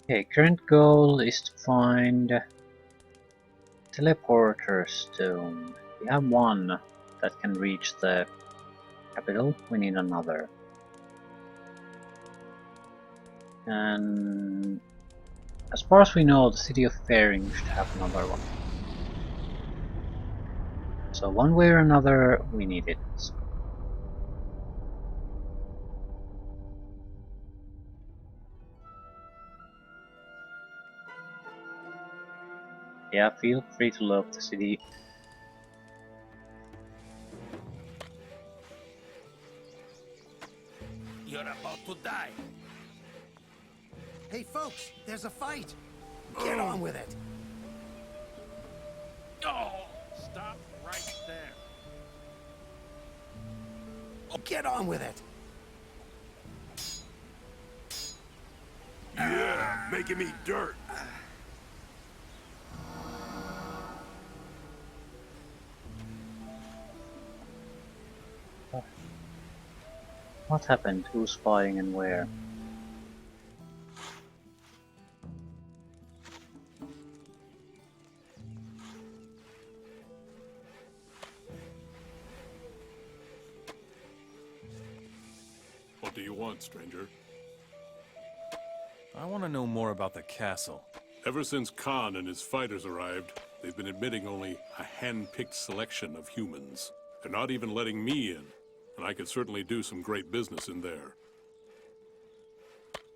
Okay, current goal is to find teleporter stone. We have one that can reach the capital, we need another. And as far as we know, the city of Faring should have another one. So one way or another, we need it. Yeah, feel free to love the city. You're about to die. Hey folks, there's a fight! Get on with it! Oh, stop right there. Get on with it! Yeah, making me dirt. What happened? Who's fighting and where? What do you want, stranger? I want to know more about the castle. Ever since Khan and his fighters arrived, they've been admitting only a hand-picked selection of humans. They're not even letting me in, and I could certainly do some great business in there.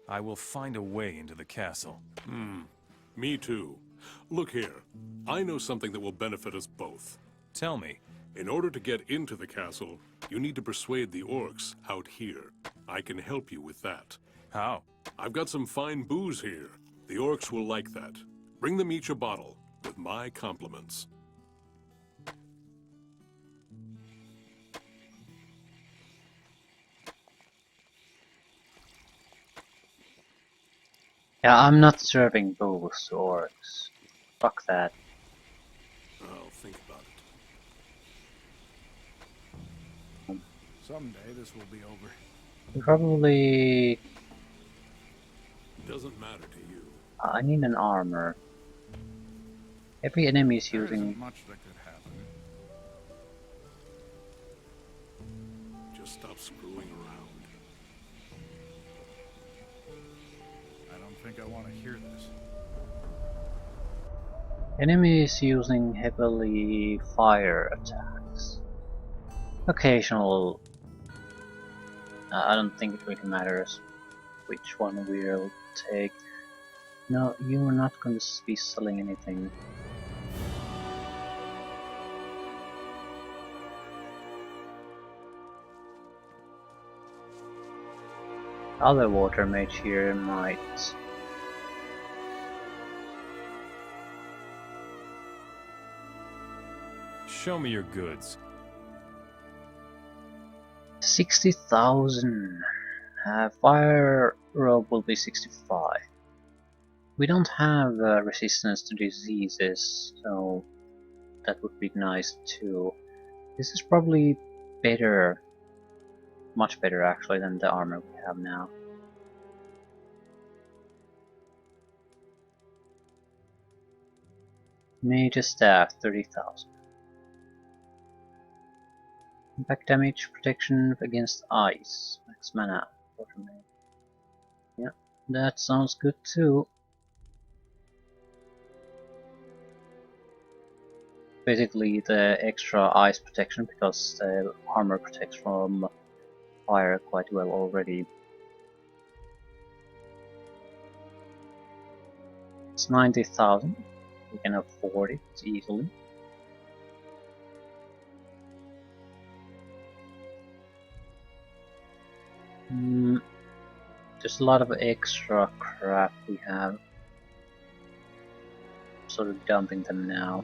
I will find a way into the castle. Me too. Look here, I know something that will benefit us both. Tell me. In order to get into the castle, you need to persuade the orcs out here. I can help you with that. How? I've got some fine booze here. The orcs will like that. Bring them each a bottle, with my compliments. Yeah, I'm not serving booze to orcs. Fuck that. I'll think about it. Someday this will be over. Probably... Doesn't matter to you. I need an armor. Every enemy is There using... isn't much that could happen. Just stop screwing around. I don't think I want to hear this. Enemies using heavily fire attacks. Occasional... I don't think it really matters which one we'll take. No, you are not going to be selling anything. Other water mage here might... Show me your goods. 60,000. Fire robe will be 65. We don't have resistance to diseases, so that would be nice too. This is probably better, much better actually than the armor we have now. Major staff 30,000. Impact damage protection against ice. Max mana. Yeah, that sounds good too. Basically the extra ice protection because the armor protects from fire quite well already. It's 90,000. We can afford it easily. There's a lot of extra crap we have. Sort of dumping them now.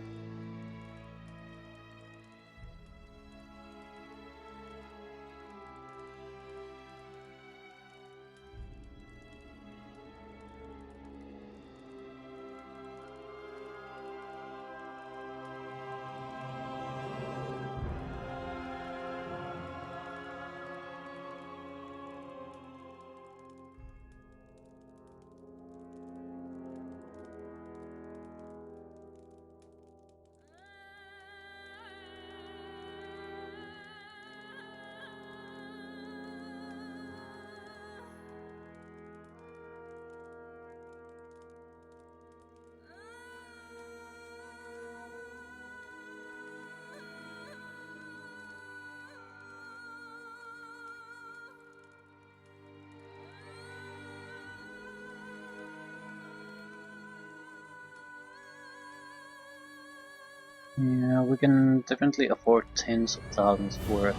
Yeah, we can definitely afford tens of thousands worth.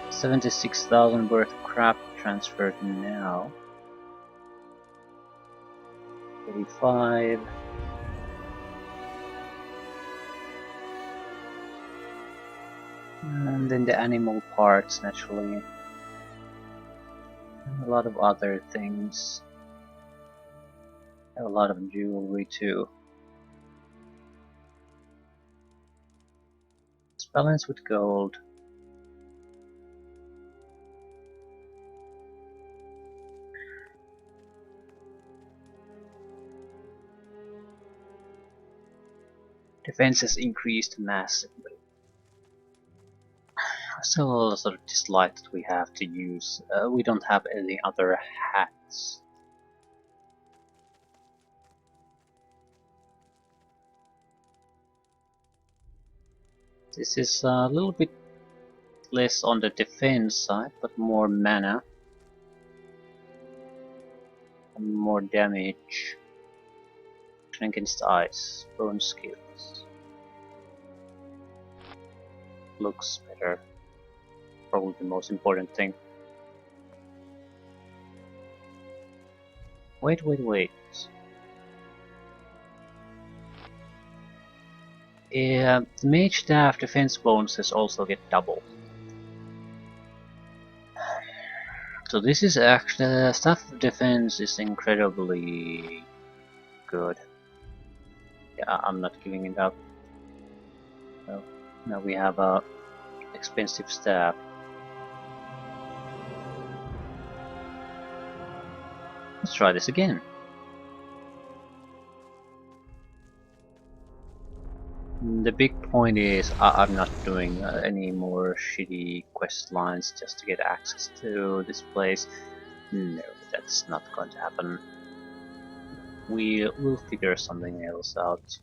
76,000 worth of crap transferred now. 35. And then the animal parts, naturally. And a lot of other things. A lot of jewelry too. Let's balance with gold. Defense has increased massively. Still a sort of dislike that we have to use. We don't have any other hats. This is a little bit less on the defense side, but more mana. And more damage. Against ice. Bone skills. Looks better. Probably the most important thing. Wait. The mage staff defense bonuses also get doubled. So this is actually staff defense is incredibly good. Yeah, I'm not giving it up. So now we have a expensive staff. Let's try this again. The big point is I'm not doing any more shitty quest lines just to get access to this place. No, that's not going to happen. We'll figure something else out.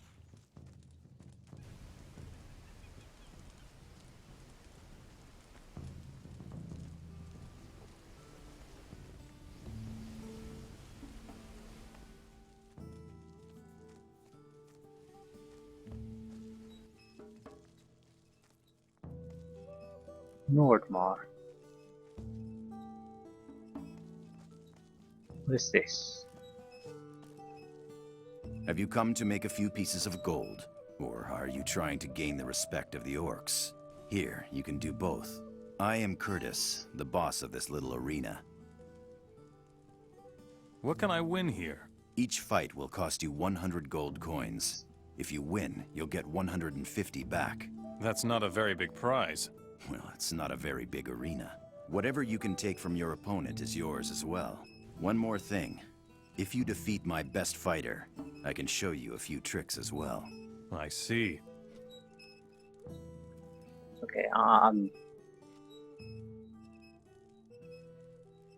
Nordmar. What is this? Have you come to make a few pieces of gold? Or are you trying to gain the respect of the orcs? Here, you can do both. I am Curtis, the boss of this little arena. What can I win here? Each fight will cost you 100 gold coins. If you win, you'll get 150 back. That's not a very big prize. Well, it's not a very big arena. Whatever you can take from your opponent is yours as well. One more thing. If you defeat my best fighter, I can show you a few tricks as well. I see. Okay,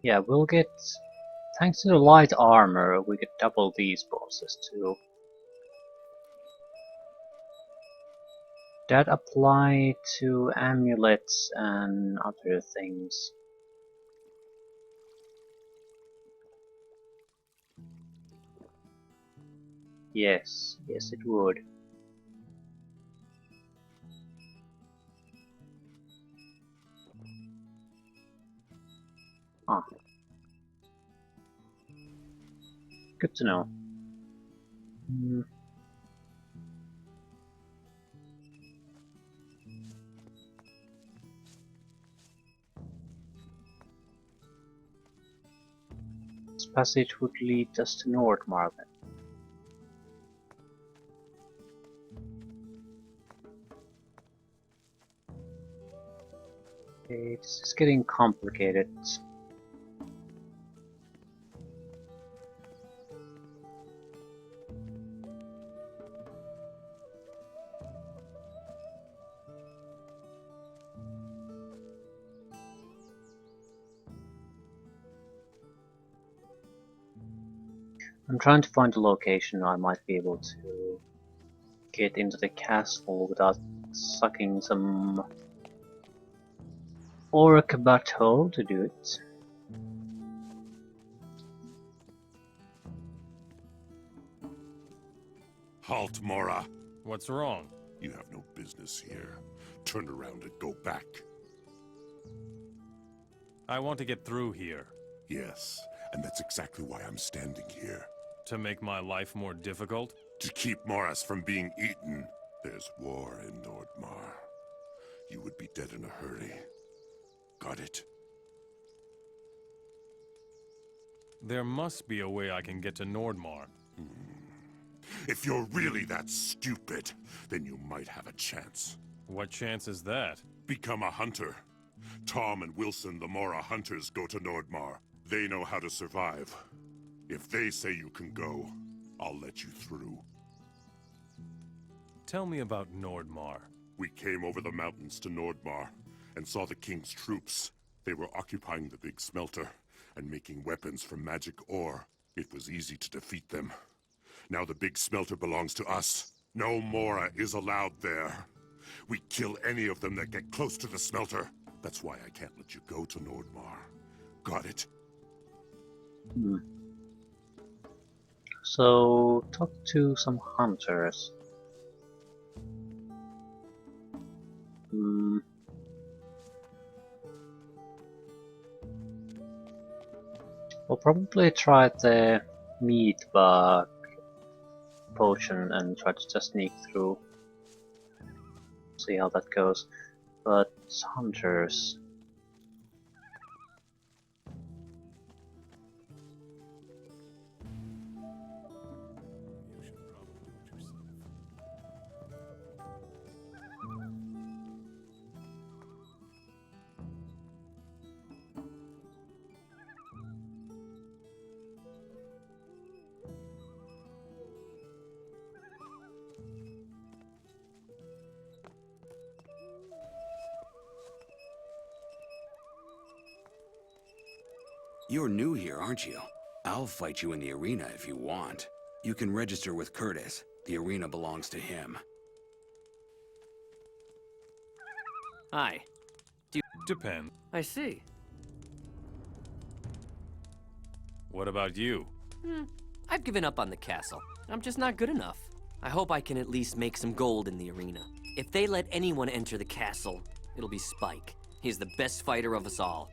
yeah, we'll get, thanks to the light armor, we get double these bonuses too. That apply to amulets and other things. Yes, it would. Ah. Good to know. This passage would lead us to Nordmar then. Okay, this is getting complicated. I'm trying to find a location I might be able to get into the castle without sucking some orc butthole to do it. Halt, Mora. What's wrong? You have no business here. Turn around and go back. I want to get through here. Yes, and that's exactly why I'm standing here. To make my life more difficult? To keep Morris from being eaten. There's war in Nordmar. You would be dead in a hurry. Got it? There must be a way I can get to Nordmar. If you're really that stupid, then you might have a chance. What chance is that? Become a hunter. Tom and Wilson, the Mora hunters, go to Nordmar. They know how to survive. If they say you can go, I'll let you through. Tell me about Nordmar. We came over the mountains to Nordmar and saw the king's troops. They were occupying the big smelter and making weapons from magic ore. It was easy to defeat them. Now the big smelter belongs to us. No Mora is allowed there. We kill any of them that get close to the smelter. That's why I can't let you go to Nordmar. Got it? So, talk to some hunters. We'll probably try the meat bug potion and try to just sneak through. See how that goes. But hunters. You're new here, aren't you? I'll fight you in the arena if you want. You can register with Curtis. The arena belongs to him. Hi. Depends. I see. What about you? I've given up on the castle. I'm just not good enough. I hope I can at least make some gold in the arena. If they let anyone enter the castle, it'll be Spike. He's the best fighter of us all.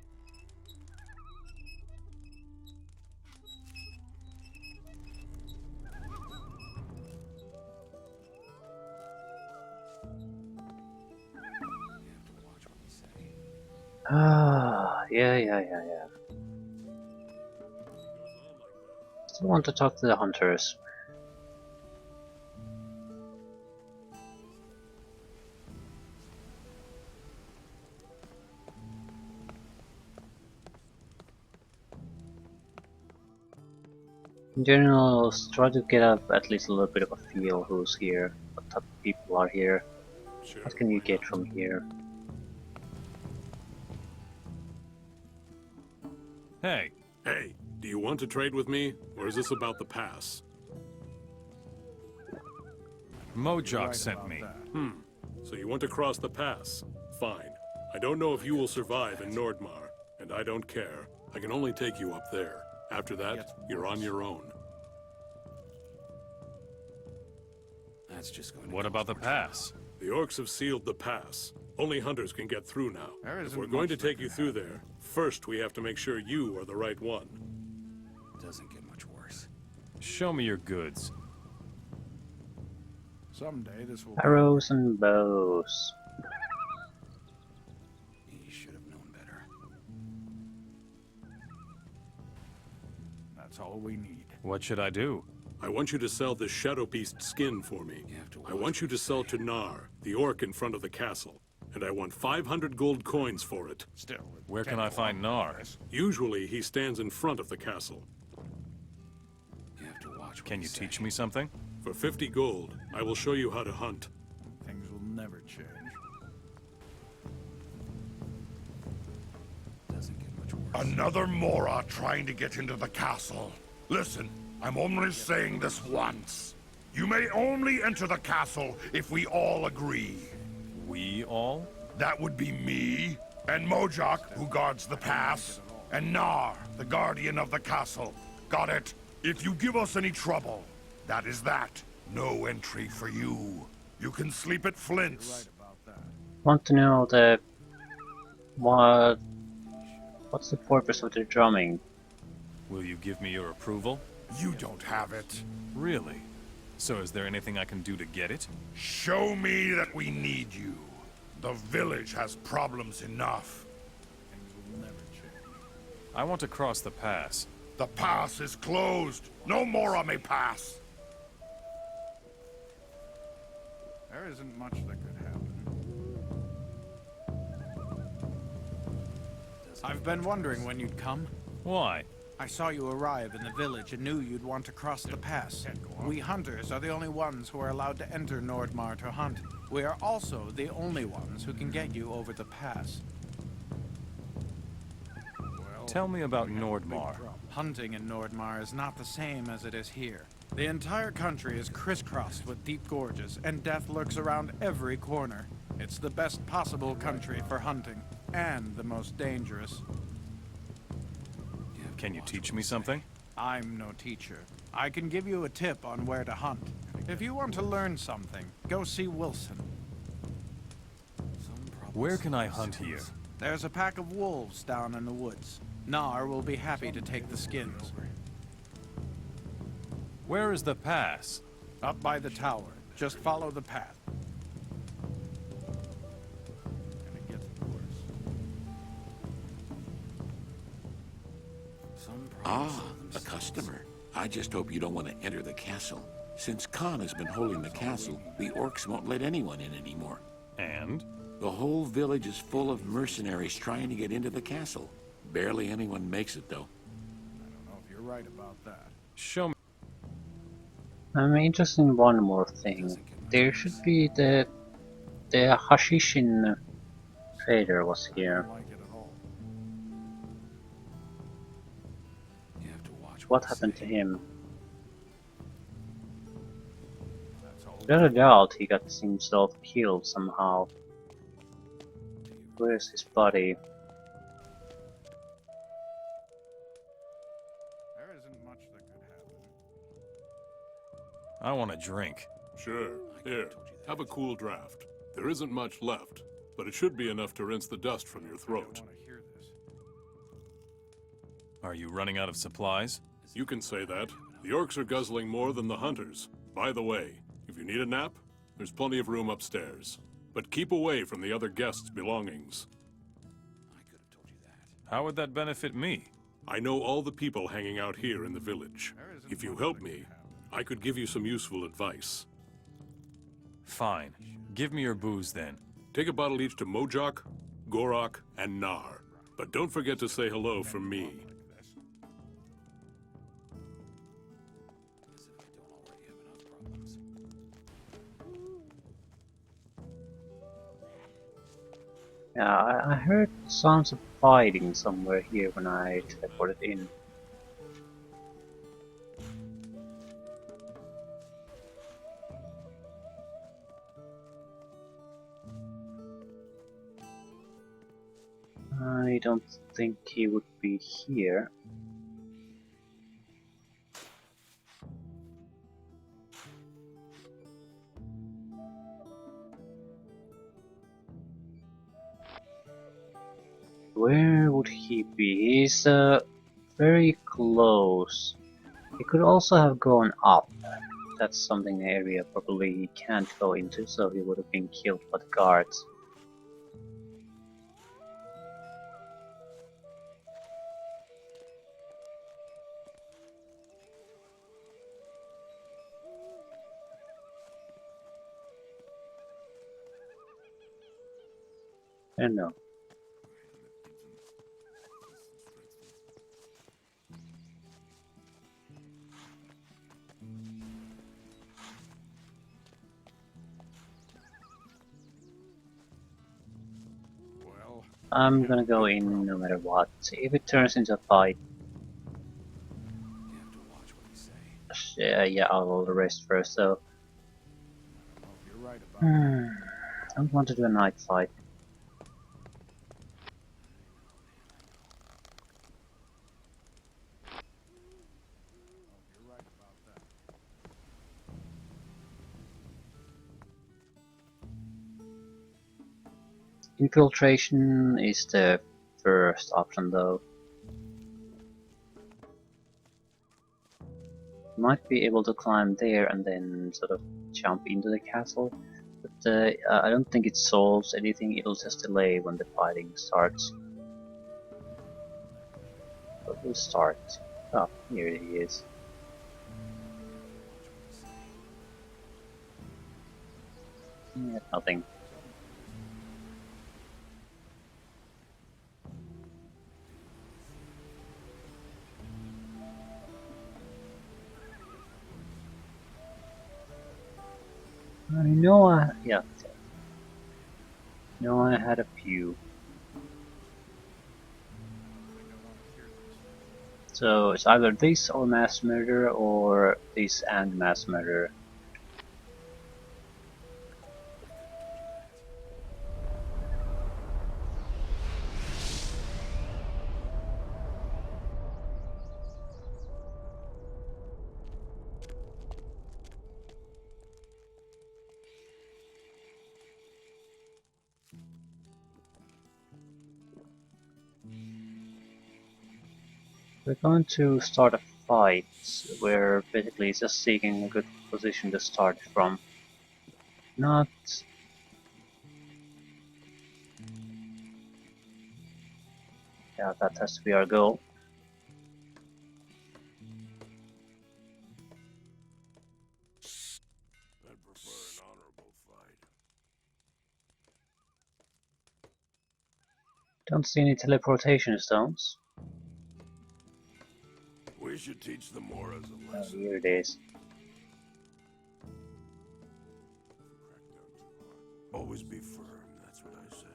Yeah. Still want to talk to the hunters. In general, try to get up at least a little bit of a feel who's here, what type of people are here, Sure, what can you why get not? from here. Hey, Hey, do you want to trade with me, or is this about the pass? Mojok Right sent about me. that. So you want to cross the pass? Fine. I don't know if you will survive in Nordmar, and I don't care. I can only take you up there. After that, you're on your own. That's just going to What about the pass? The orcs have sealed the pass. Only hunters can get through now. There If isn't we're going to much that take you can through there, first we have to make sure you are the right one. Doesn't get much worse. Show me your goods. Someday this will Arrows and bows. He should have known better. That's all we need. What should I do? I want you to sell this Shadow Beast skin for me. You have to I watch want you what to you sell say. to Nar, the orc in front of the castle. And I want 500 gold coins for it. Still, Where can I find Nar? Usually, he stands in front of the castle. You have to watch what Can you say. teach me something? For 50 gold, I will show you how to hunt. Things will never change. Doesn't get much worse. Another Mora trying to get into the castle. Listen, I'm only saying this once. You may only enter the castle if we all agree. We all? That would be me, and Mojok, who guards the pass, and Nar, the guardian of the castle. Got it? If you give us any trouble, that is that. No entry for you. You can sleep at Flint's. Right about that. Want to know what's the purpose of the drumming? Will you give me your approval? You don't have it. Really? So is there anything I can do to get it? Show me that we need you. The village has problems enough. Things will never change. I want to cross the pass. The pass is closed. No more on me pass. There isn't much that could happen. I've been wondering when you'd come. Why? I saw you arrive in the village and knew you'd want to cross the pass. We hunters are the only ones who are allowed to enter Nordmar to hunt. We are also the only ones who can get you over the pass. Tell me about Nordmar. Hunting in Nordmar is not the same as it is here. The entire country is crisscrossed with deep gorges, and death lurks around every corner. It's the best possible country for hunting, and the most dangerous. Can you teach me something? I'm no teacher. I can give you a tip on where to hunt. If you want to learn something, go see Wilson. Where can I hunt here? There's a pack of wolves down in the woods. Nar will be happy to take the skins. Where is the pass? Up by the tower. Just follow the path. And it gets worse. Ah, a customer. I just hope you don't want to enter the castle. Since Khan has been holding the castle, the orcs won't let anyone in anymore. And? The whole village is full of mercenaries trying to get into the castle. Barely anyone makes it, though. I don't know if you're right about that. Show me. I'm interested in one more thing. There should be the Hashishin trader was I here. don't like it at all. You have to watch What you happened say. to him? That's all. Without a doubt, he got himself killed somehow. Where's his body? There isn't much that could happen. I want a drink. Sure. Here, have a cool draft. There isn't much left, but it should be enough to rinse the dust from your I throat. don't want to hear this. Are you running out of supplies? You can say that. The orcs are guzzling more than the hunters. By the way, if you need a nap, there's plenty of room upstairs. But keep away from the other guests' belongings. I could have told you that. How would that benefit me? I know all the people hanging out here in the village. If you help me, I could give you some useful advice. Fine. Give me your booze then. Take a bottle each to Mojok, Gorok, and Nar. But don't forget to say hello from me. As if I don't already have enough problems. Yeah, I heard sounds of fighting somewhere here when I teleported in. I don't think he would be here. Where would he be? He's very close. He could also have gone up. That's something the area probably he can't go into, so he would have been killed by the guards. I don't know. Well, I'm gonna go in no matter what. If it turns into a fight, You have to watch what you say. yeah, I'll rest first. So, I don't know if you're right about that. I don't want to do a night fight. You're right about that. Infiltration is the first option though. Might be able to climb there and then sort of jump into the castle, but I don't think it solves anything, it'll just delay when the fighting starts. But we'll start. Oh, here he is. Yeah, nothing. I know yeah. No, I had a few. So it's either this or mass murder or this and mass murder. We're going to start a fight where basically it's just seeking a good position to start from. Not... Yeah, that has to be our goal. I'd prefer an honorable fight. Don't see any teleportation stones. We should teach the Moras a Oh, lesson. here it is. Always be firm, that's what I say.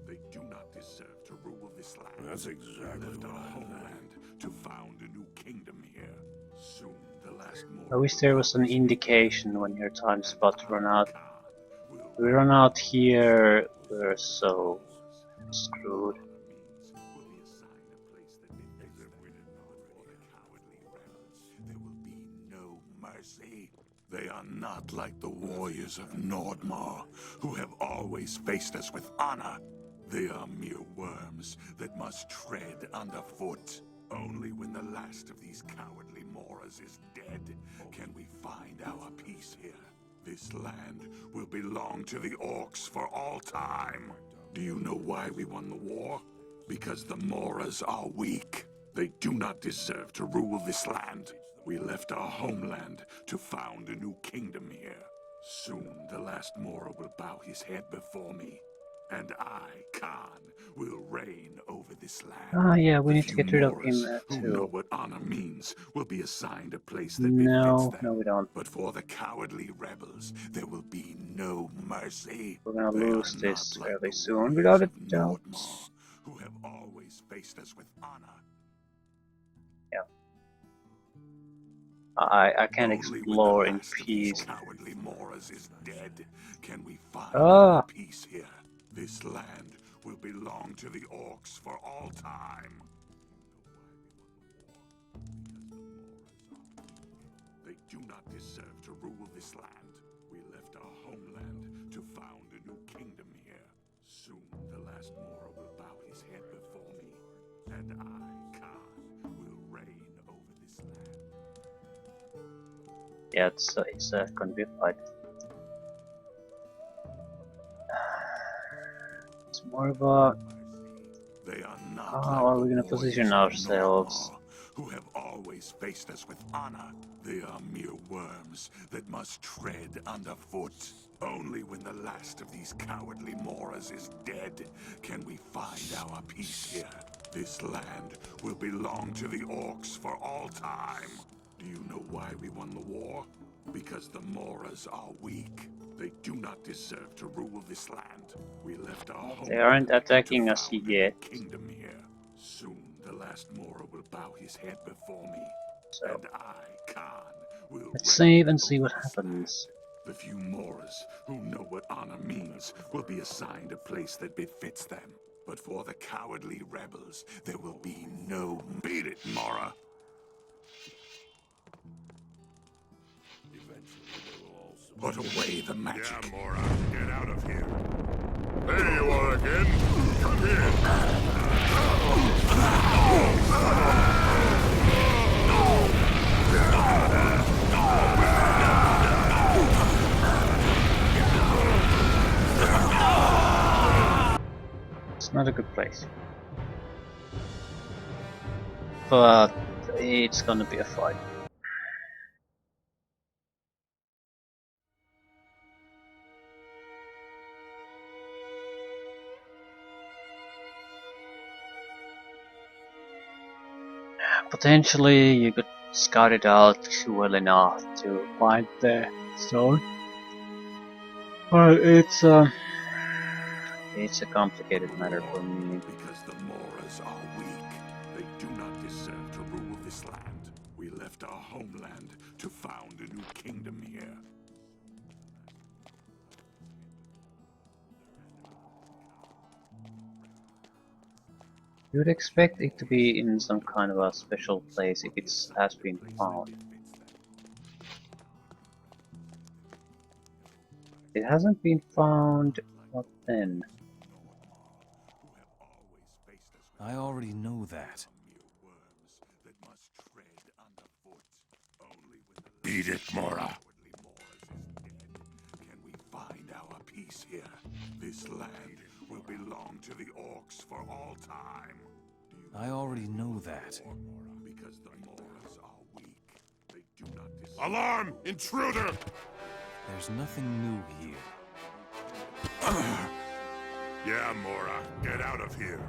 They do not deserve to rule this land. That's exactly left our homeland to found a new kingdom here. Soon the last I wish there was an indication when your time's about to run out. If we run out here, we're so screwed. They are not like the warriors of Nordmar, who have always faced us with honor. They are mere worms that must tread underfoot. Only when the last of these cowardly Moras is dead can we find our peace here. This land will belong to the orcs for all time. Do you know why we won the war? Because the Moras are weak. They do not deserve to rule this land. We left our homeland to found a new kingdom here. Soon the last Mora will bow his head before me. And I, Khan, will reign over this land. Ah, yeah, we The need to few get rid of him Moras who know too. what honor means will be assigned a place that befits No, them. no we don't. But for the cowardly rebels, there will be no mercy. We're gonna They are lose not this like fairly the soon, warriors without a of doubt. Nordmar, who have always faced us with honor. Yeah. I can't Only when the explore in last of these peace. cowardly Moras is dead can we find Ah! our peace here. This land will belong to the orcs for all time. They do not deserve to rule this land. We left our homeland to found a new kingdom here. Soon the last Mora will bow his head before me, and I, Khan, will reign over this land. Yeah, it's gonna be a fight. It's more of a... They are not How are we gonna position ourselves? who have always faced us with honor. They are mere worms that must tread underfoot. Only when the last of these cowardly Moras is dead can we find our peace here. This land will belong to the orcs for all time. Do you know why we won the war? Because the Moras are weak. They do not deserve to rule this land. We left our home. They aren't attacking to us found a yet. kingdom here. Soon the last Mora will bow his head before me. So And I, Khan, will let's save and see reign what over this happens. land. The few Moras who know what honor means will be assigned a place that befits them. But for the cowardly rebels, there will be no... Beat it, Mora! Put away the magic. Yeah, Mora, get out of here. There you are again. Come here. It's not a good place. But it's gonna be a fight. Potentially you could scout it out well enough to find the stone. But it's a complicated matter for me. Because the Moras are weak. They do not deserve to rule this land. We left our homeland to found a new kingdom here. You would expect it to be in some kind of a special place if it has been found. It hasn't been found, what then? I already know that. Beat it, Mora. Can we find our peace here? This land will belong to the orcs for all time. I already know that. Because the Moras are weak. They do not deserve. Alarm! Intruder! There's nothing new here. Yeah, Mora, get out of here.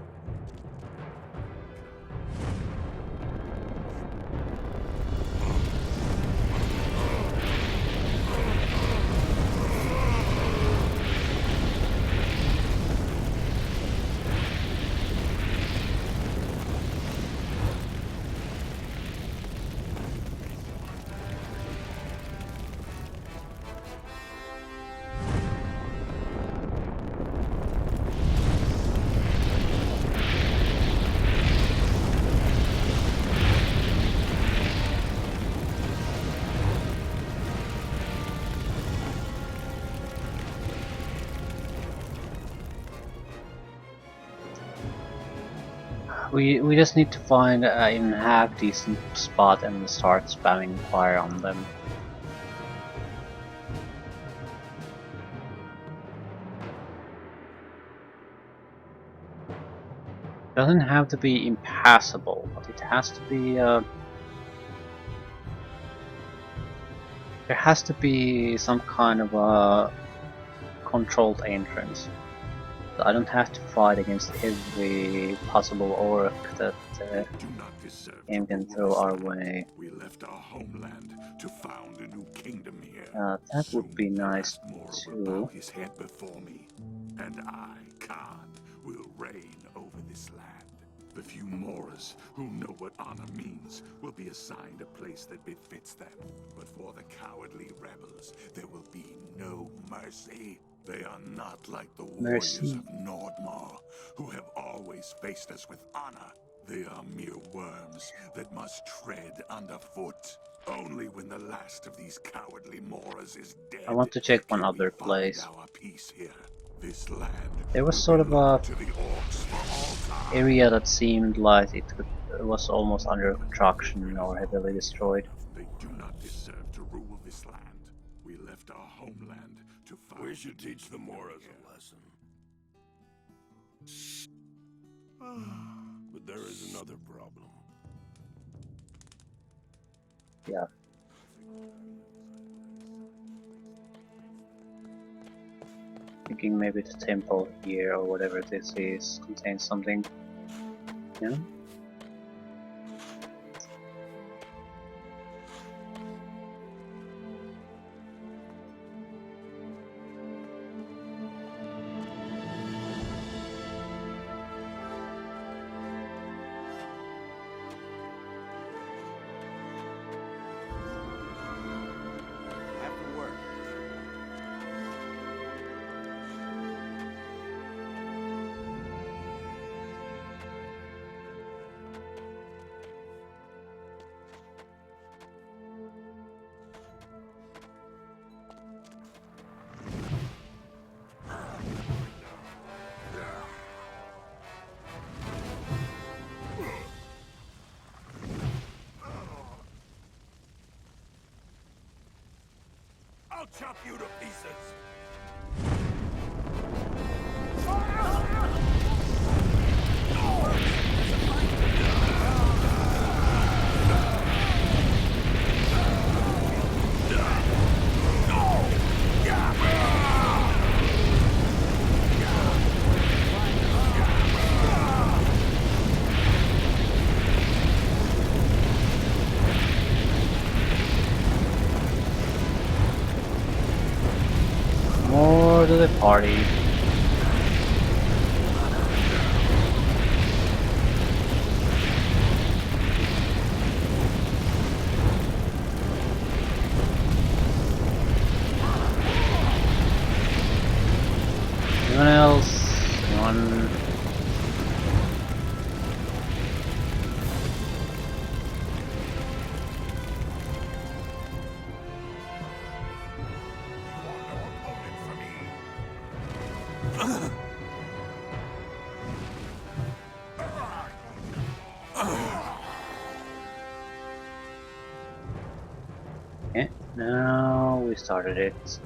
We just need to find an half decent spot and start spamming fire on them. Doesn't have to be impassable, but it has to be. There has to be some kind of a controlled entrance. So I don't have to fight against every possible orc that game can throw our way. We left our homeland to found a new kingdom here. That would be nice Will bow too. his head before me, and I, Khan, will reign over this land. The few Moras who know what honor means will be assigned a place that befits them. But for the cowardly rebels, there will be no mercy. They are not like the warriors of Nordmar, who have always faced us with honor. They are mere worms that must tread underfoot. Only when the last of these cowardly Moras is dead, I want to check one can we other find place. our peace here. This land There was will sort of belong a to the orcs for all time. area that seemed like it was almost under construction or heavily destroyed. They do not deserve to rule this land. We left our homeland to find. We should teach the Moras a lesson. But there is another problem. Yeah. Thinking maybe the temple here or whatever this is contains something. Yeah. After work. I'll chop you to pieces! More to the party. Anyone else? Anyone? Okay, now we started it.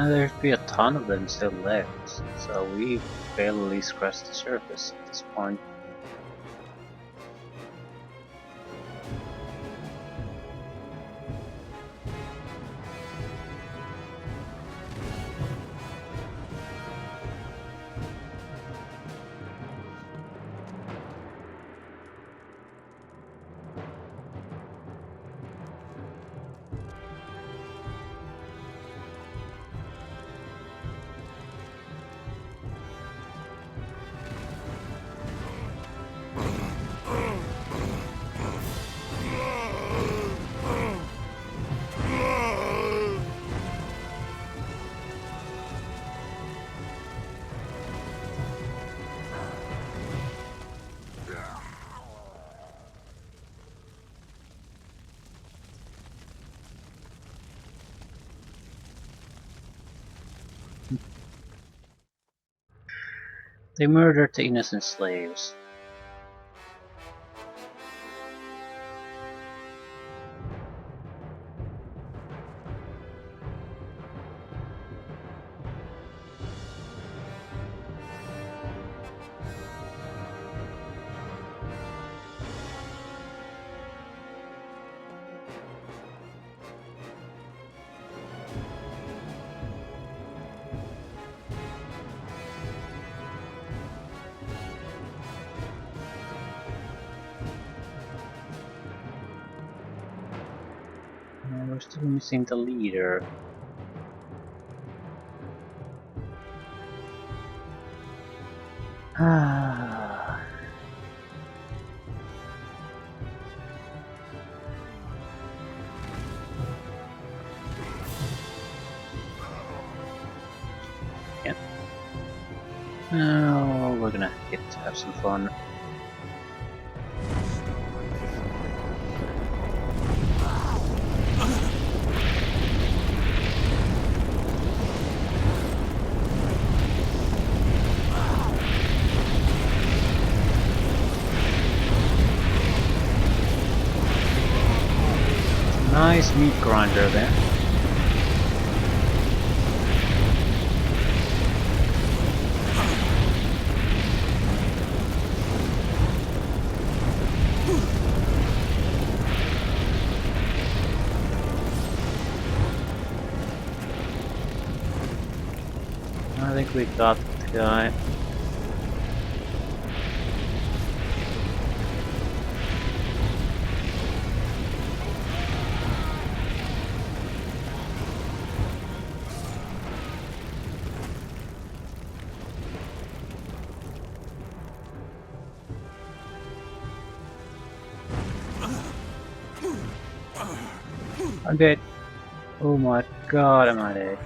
There'd be a ton of them still left, so we barely scratched the surface at this point. They murdered the innocent slaves. We're still missing the leader. Ah. Yep. Now we're gonna get to have some fun. Nice meat grinder there. I think we got the guy. I'm dead. Oh my god, am I dead?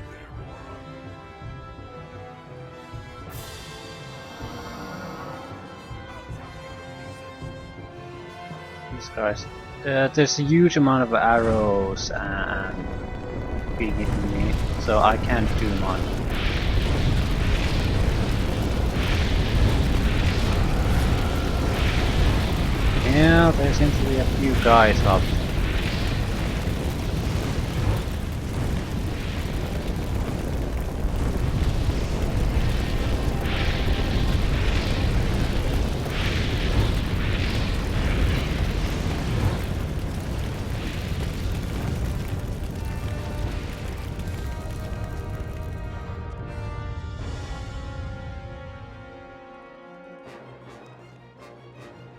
These guys. There's a huge amount of arrows and being hitting me, so I can't do much. Yeah, there seems to be a few guys up.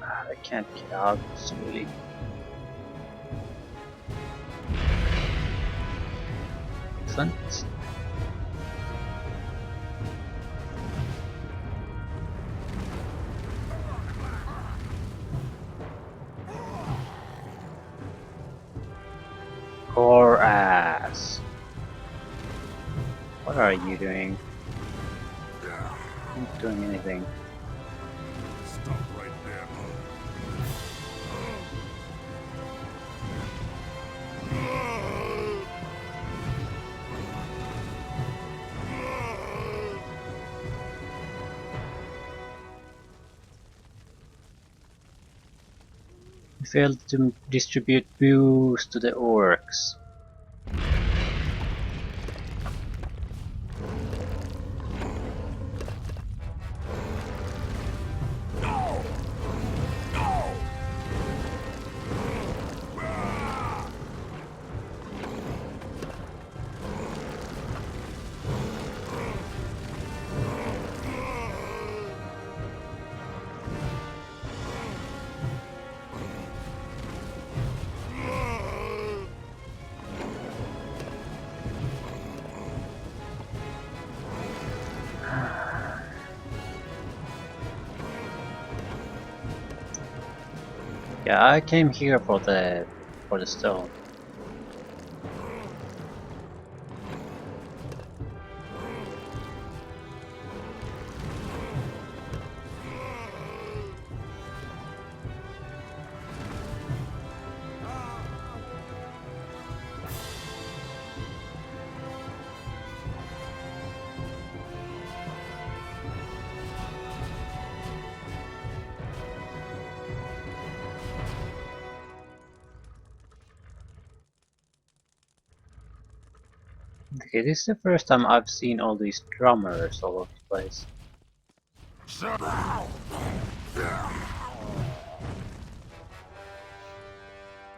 I can't get out, it's really... Excellent. Core ass. What are you doing? I'm not doing anything. Stop right there. We failed to distribute boost to the orcs. Yeah, I came here for the stone. Okay, this is the first time I've seen all these drummers all over the place.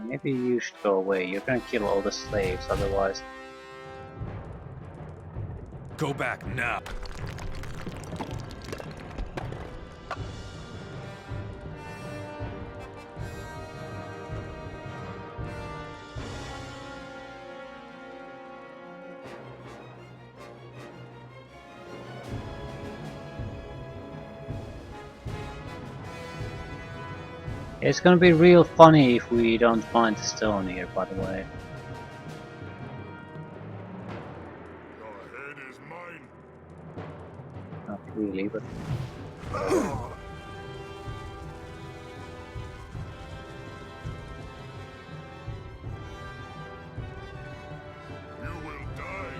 Maybe you should go away, you're gonna kill all the slaves otherwise. Go back now. It's gonna be real funny if we don't find the stone here, by the way. Your head is mine. Not really, but... You will die.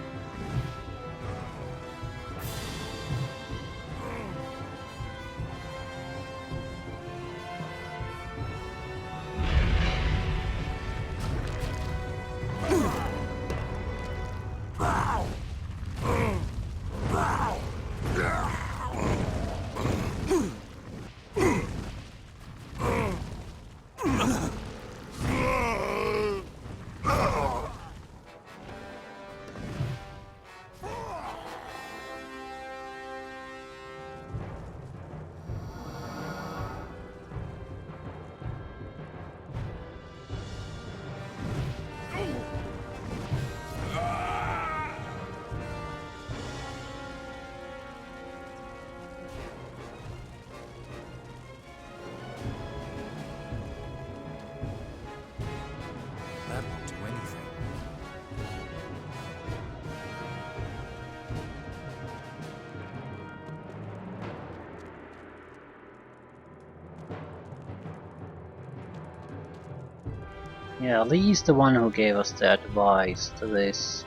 Yeah, Lee's the one who gave us the advice to this.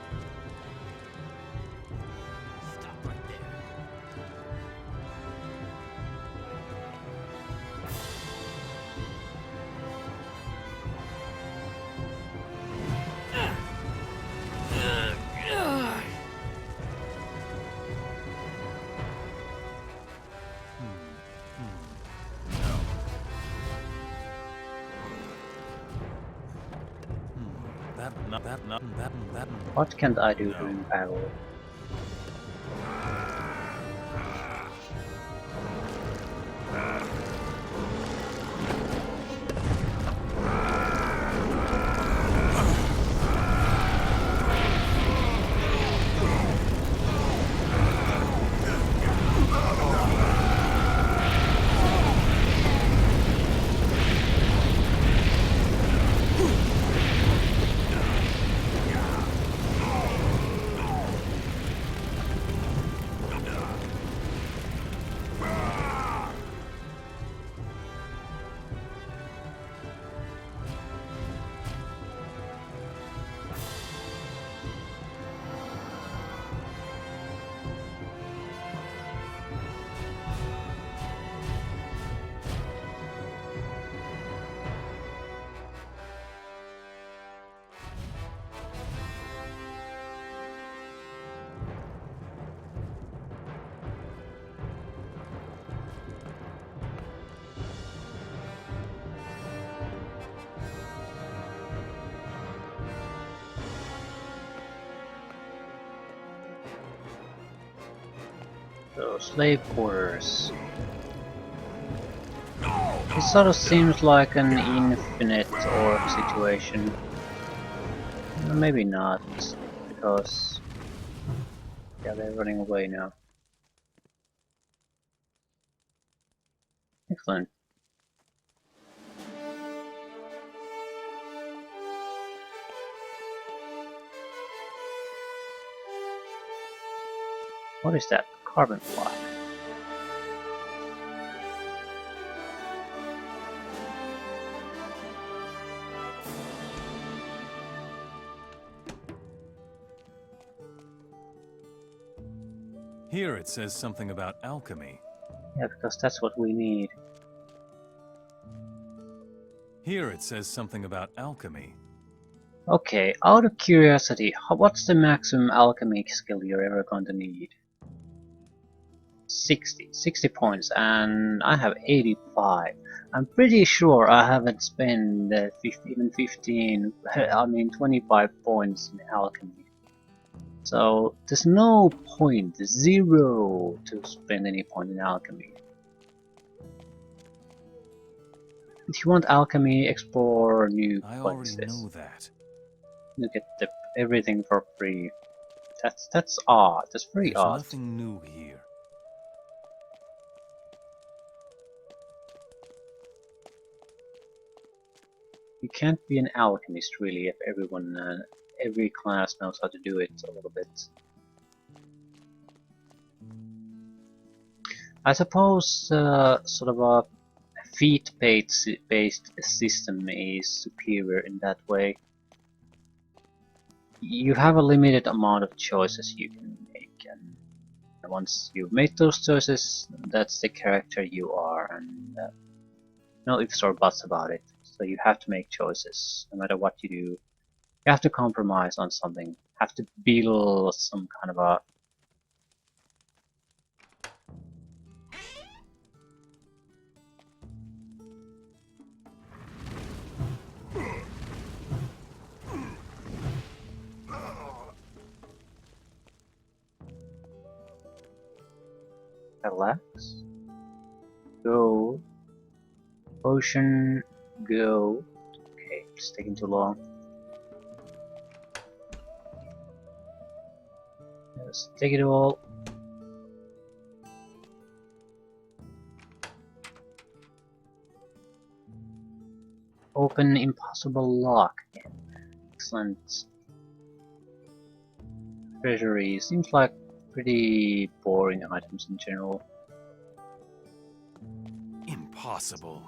Stop right there. What can I do No. during battle? So, slave quarters. It sort of seems like an infinite or situation. Maybe not, because yeah, they're running away now. Excellent. What is that? Carbon fly. Here it says something about alchemy. Yeah, because that's what we need. Here it says something about alchemy. Okay, out of curiosity, what's the maximum alchemy skill you're ever going to need? 60 points, and I have 85. I'm pretty sure I haven't spent even 15, I mean 25 points in alchemy. So there's no point, zero, to spend any point in alchemy. If you want alchemy, explore new I already places. know that. You get everything for free. That's odd. That's very There's odd. nothing new here. You can't be an alchemist really if every class knows how to do it a little bit. I suppose sort of a feat-based system is superior in that way. You have a limited amount of choices you can make, and once you've made those choices, that's the character you are, and no ifs or buts about it. So you have to make choices, no matter what you do. You have to compromise on something. Have to build some kind of a relax. Go. Potion. Go. Okay, it's taking too long. Let's take it all. Open impossible lock. Excellent. Treasury seems like pretty boring items in general. Impossible.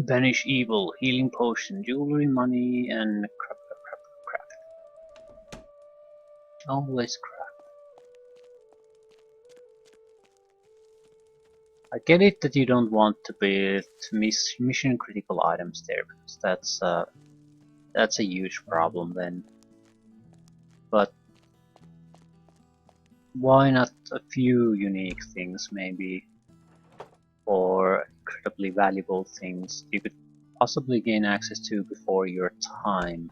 Banish evil, healing potion, jewelry, money, and crap. Always crap. I get it that you don't want to build mission critical items there, because that's a huge problem then. But why not a few unique things maybe, or incredibly valuable things you could possibly gain access to before your time?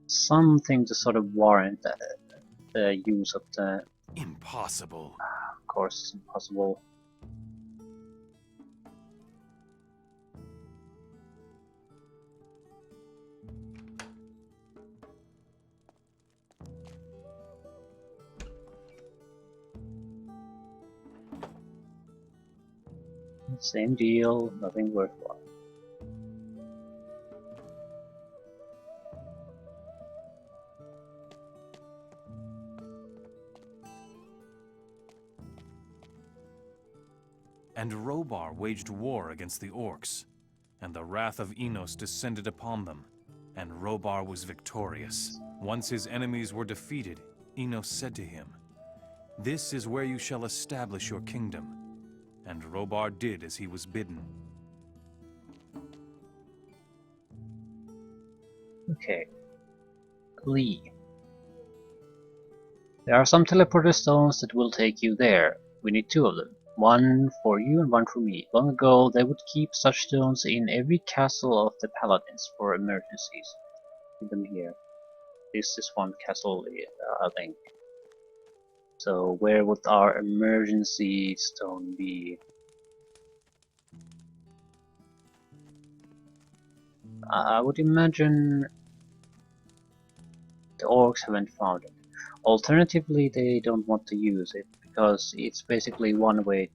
Something to sort of warrant the use of the... Impossible. Of course, it's impossible. Same deal, nothing worthwhile. And Robar waged war against the orcs, and the wrath of Enos descended upon them, and Robar was victorious. Once his enemies were defeated, Enos said to him, "This is where you shall establish your kingdom." And Robar did as he was bidden. Okay. Lee. There are some teleporter stones that will take you there. We need 2 of them. One for you and one for me. Long ago, they would keep such stones in every castle of the paladins for emergencies. Keep them here. This is one castle, I think. So where would our emergency stone be? I would imagine the orcs haven't found it. Alternatively, they don't want to use it because it's basically one way.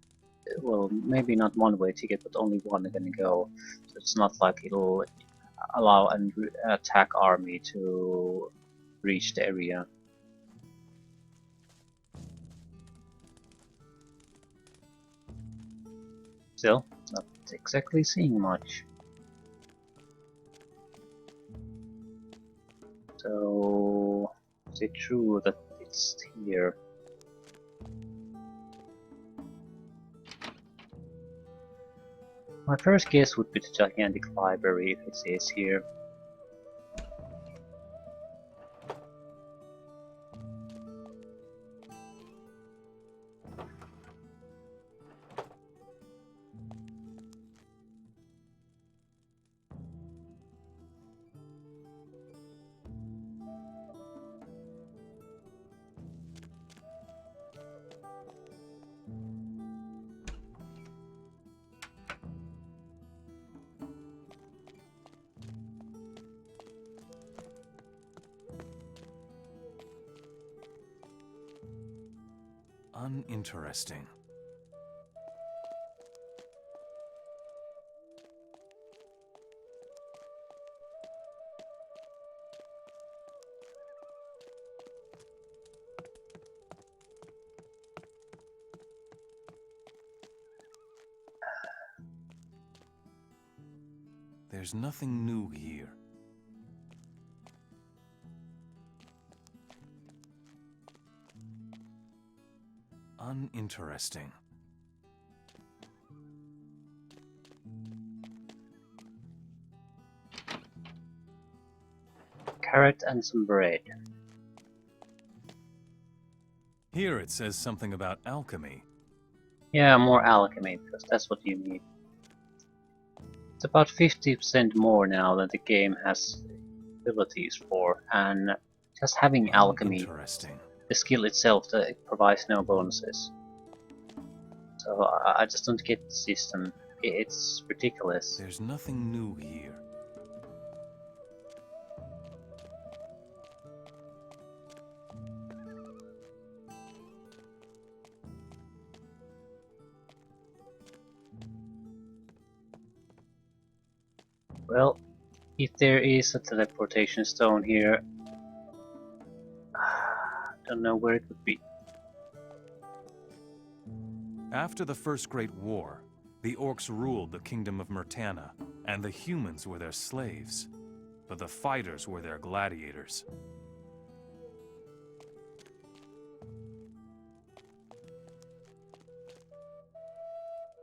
Well, maybe not one way ticket, but only one gonna go. So it's not like it'll allow an attack army to reach the area. Still, not exactly seeing much. So, is it true that it's here? My first guess would be the gigantic library if it is here. Uninteresting. There's nothing new here. Uninteresting. Carrot and some bread. Here it says something about alchemy. Yeah, more alchemy, because that's what you need. It's about 50% more now than the game has abilities for, and just having alchemy, the skill itself, it provides no bonuses. So I just don't get the system. It's ridiculous. There's nothing new here. Well, if there is a teleportation stone here, I don't know where it would be. After the First Great War, The orcs ruled the kingdom of Murtana, and the humans were their slaves. But the fighters were their gladiators.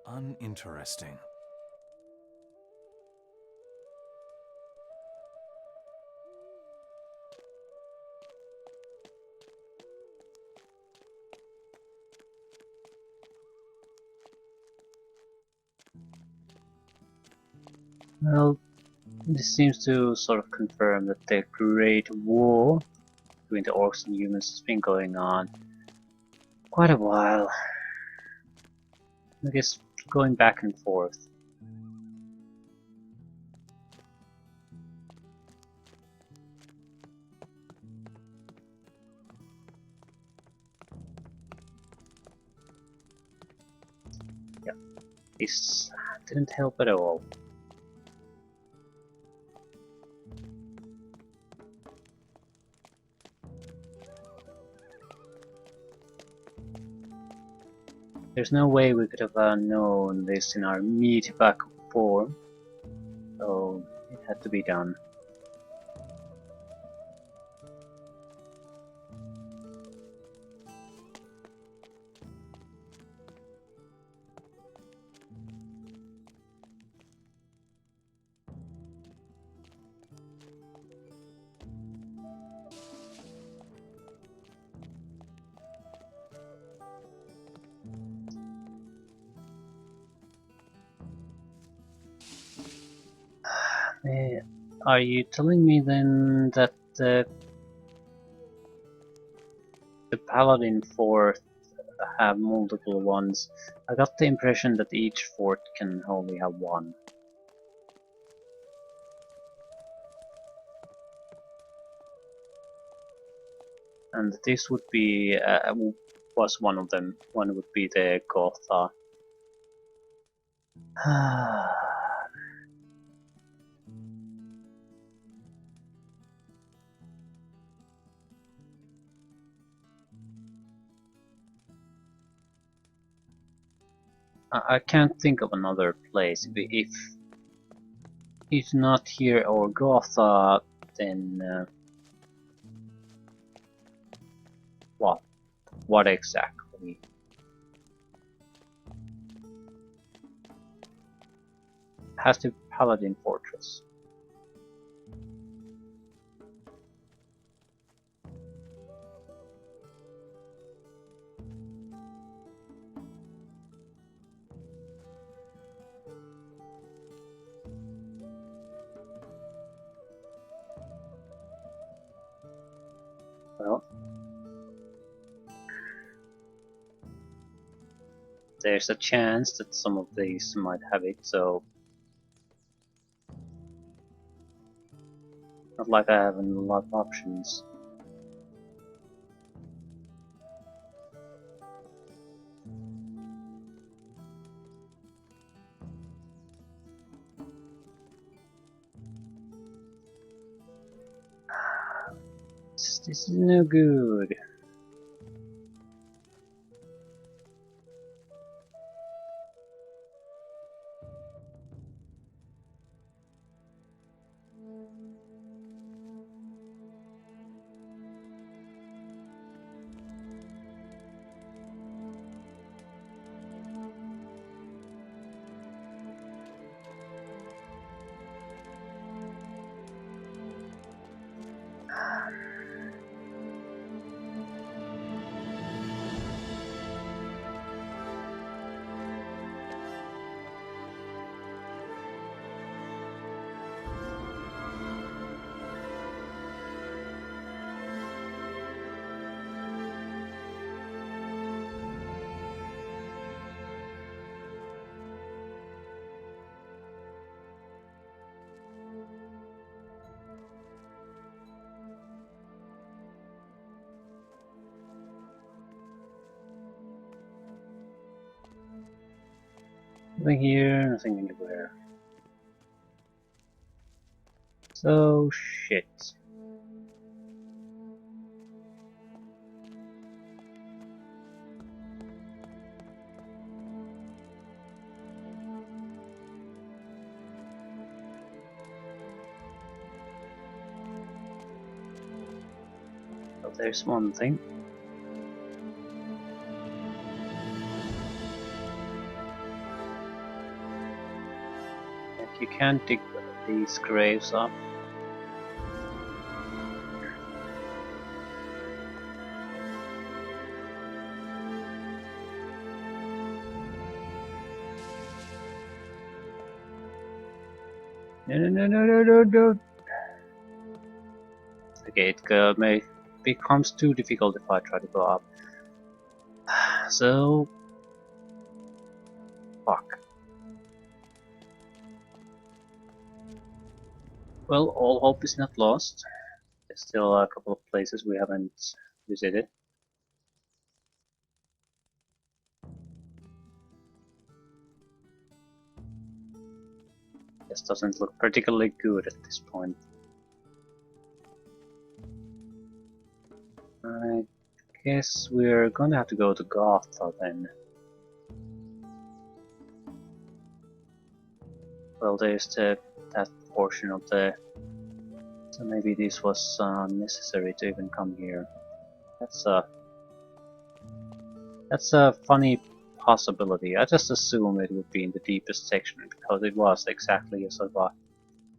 Uninteresting. Well, this seems to sort of confirm that the Great War between the orcs and humans has been going on quite a while. I guess going back and forth. Yeah, this didn't help at all. There's no way we could have known this in our meat backup form, so it had to be done. Are you telling me then that the Paladin fort have multiple ones? I got the impression that each fort can only have one. And this would be was one of them. One would be the Gotha. I can't think of another place. If not here or Gotha, then what? What exactly? Has to be Paladin Fortress. Well, there's a chance that some of these might have it, so not like I have a lot of options. This is no good. Nothing here, nothing anywhere. So shit. There's one thing. And you can't dig these graves up. No. Okay, it may becomes too difficult if I try to go up. So, fuck. Well, all hope is not lost. There's still a couple of places we haven't visited. This doesn't look particularly good at this point. I guess we're gonna have to go to Gotha then. Well, there's that portion of the... So maybe this was necessary to even come here. That's a funny possibility. I just assume it would be in the deepest section because it was exactly a sort of a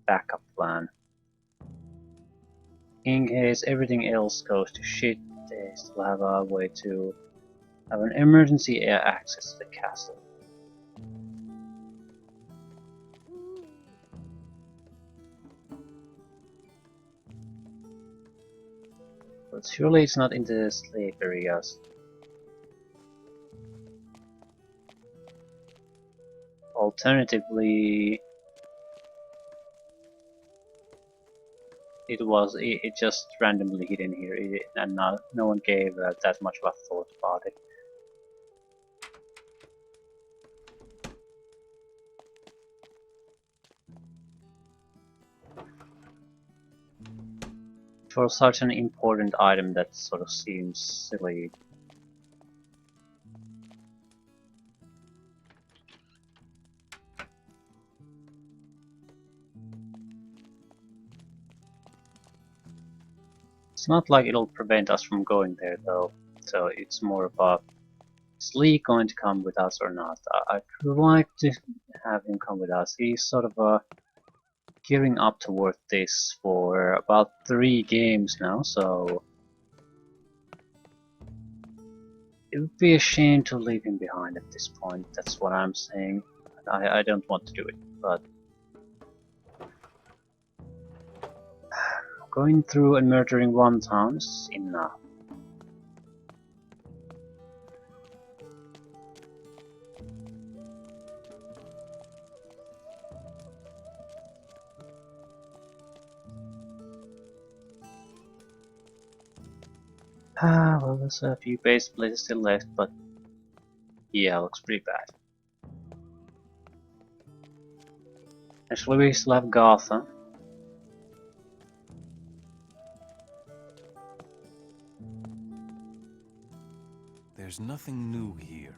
backup plan. In case everything else goes to shit, they still have a way to have an emergency air access to the castle. But surely it's not in the slave areas. Alternatively, it just randomly hidden here, and no one gave that much of a thought about it. For such an important item, that sort of seems silly. It's not like it'll prevent us from going there though, so it's more of a, is Lee going to come with us or not? I'd like to have him come with us. He's sort of gearing up toward this for about 3 games now, so it would be a shame to leave him behind at this point. That's what I'm saying. I don't want to do it, but going through and murdering one town is enough. Well, there's a few base places still left, but yeah, looks pretty bad. Actually, we still have Gotham. There's nothing new here.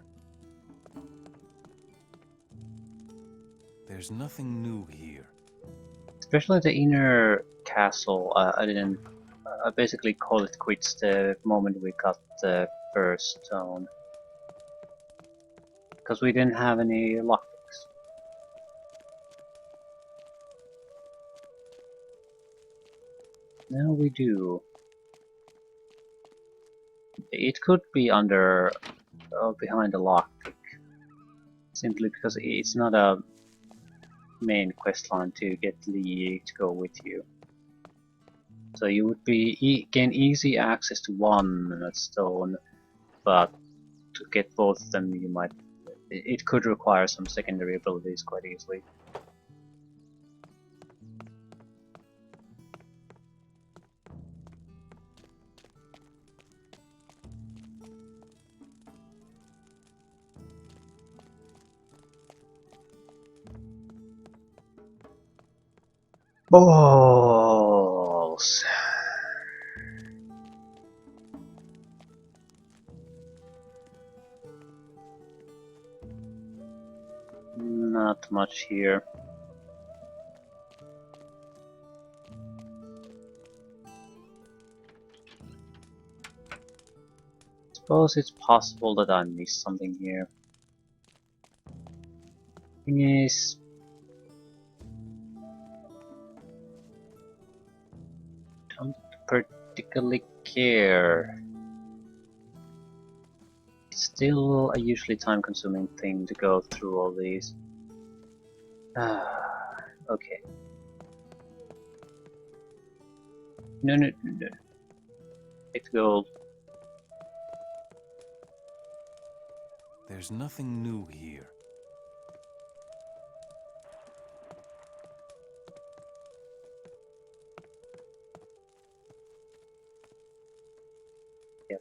There's nothing new here. Especially the inner castle. I basically called it quits the moment we got the first stone. Because we didn't have any lockpicks. Now we do. It could be under, behind a lockpick. Simply because it's not a main questline to get Lee to go with you. So you would gain easy access to one stone, but to get both of them you might... It could require some secondary abilities quite easily. Balls! Not much here. Suppose it's possible that I missed something here. Thing is, don't particularly care. It's still a usually time-consuming thing to go through all these. Okay. No, no, no, no. It's gold. There's nothing new here. Yep.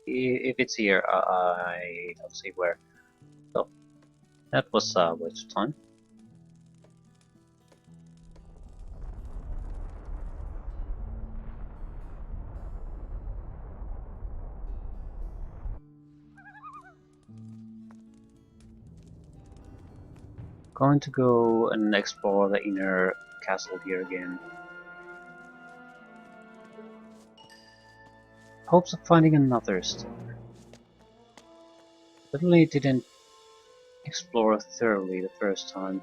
If it's here, I don't see where. So, that was a waste of time. Going to go and explore the inner castle here again. Hopes of finding another stone. Certainly didn't explore thoroughly the first time.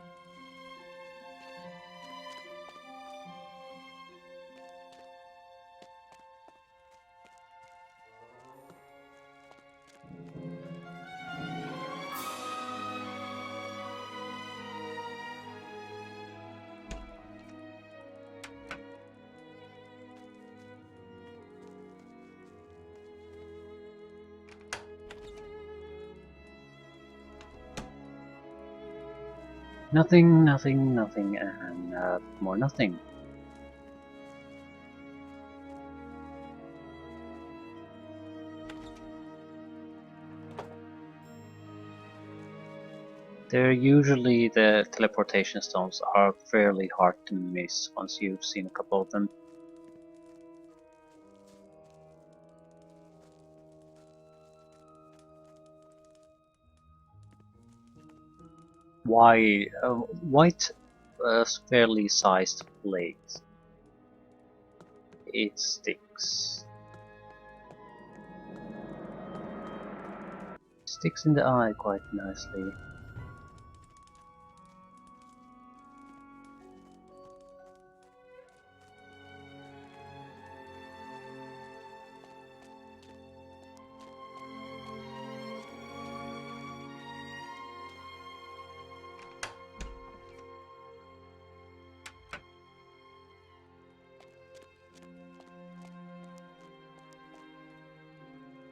Nothing, nothing, nothing, and more nothing. They're usually the teleportation stones are fairly hard to miss once you've seen a couple of them. White, fairly sized plate. It sticks. Sticks in the eye quite nicely.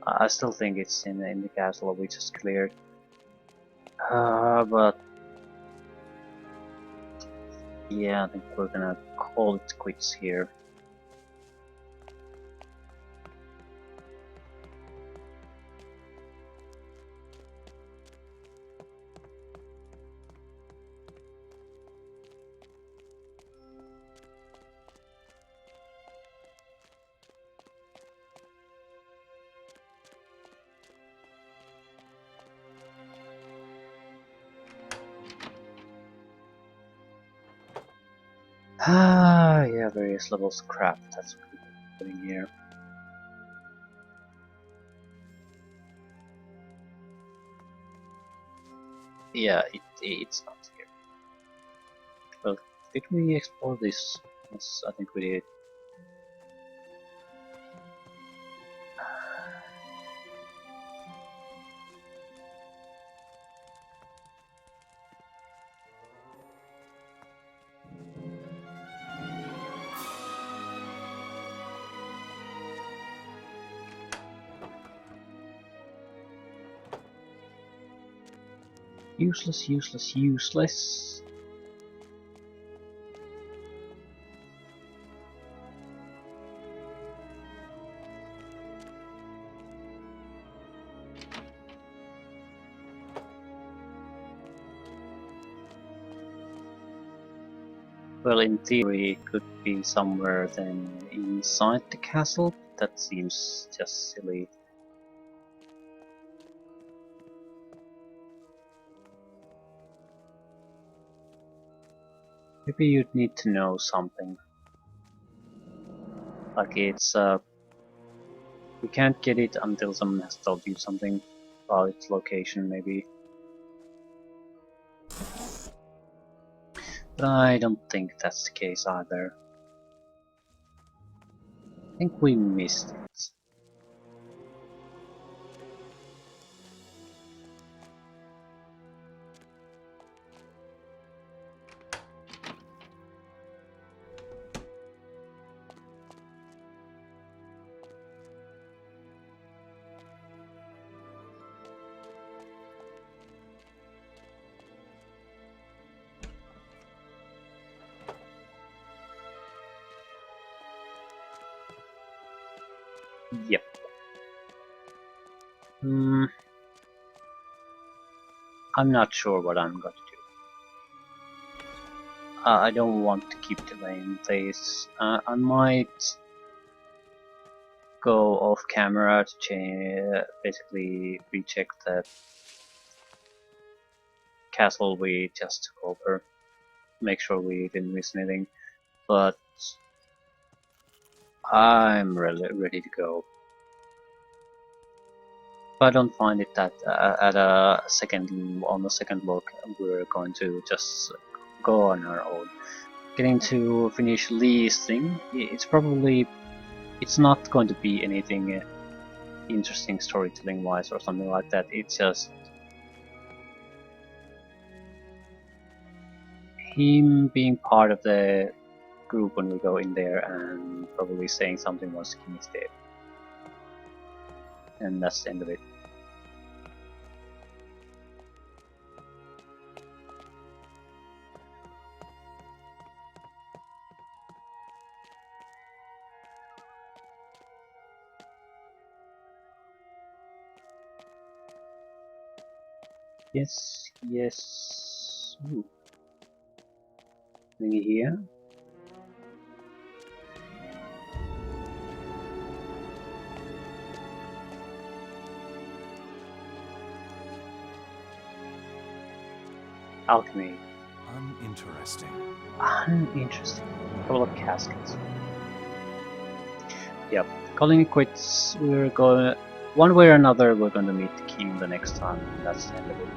I still think it's in the castle we just cleared. But yeah, I think we're gonna call it quits here. Yeah, various levels of crap. That's what we're putting here. Yeah, it's not here. Well, did we explore this? Yes, I think we did. Useless, useless, useless. Well, in theory, it could be somewhere then inside the castle. That seems just silly. Maybe you'd need to know something. Like it's We can't get it until someone has told you something about its location, maybe. But I don't think that's the case either. I think we missed it. Yep. I'm not sure what I'm going to do. I don't want to keep delaying this. I might go off camera to basically recheck the castle we just took over. Make sure we didn't miss anything. But I'm really ready to go. If I don't find it that on the second look, we're going to just go on our own. Getting to finish Lee's thing, it's not going to be anything interesting storytelling wise or something like that. It's just him being part of the group when we go in there and probably saying something once King is dead. And that's the end of it. Yes, yes. Ooh. Anything here? Alchemy. Uninteresting. Uninteresting. Couple of caskets. Yep. Calling it quits. We're going. One way or another, we're going to meet the king the next time. And that's the end of it.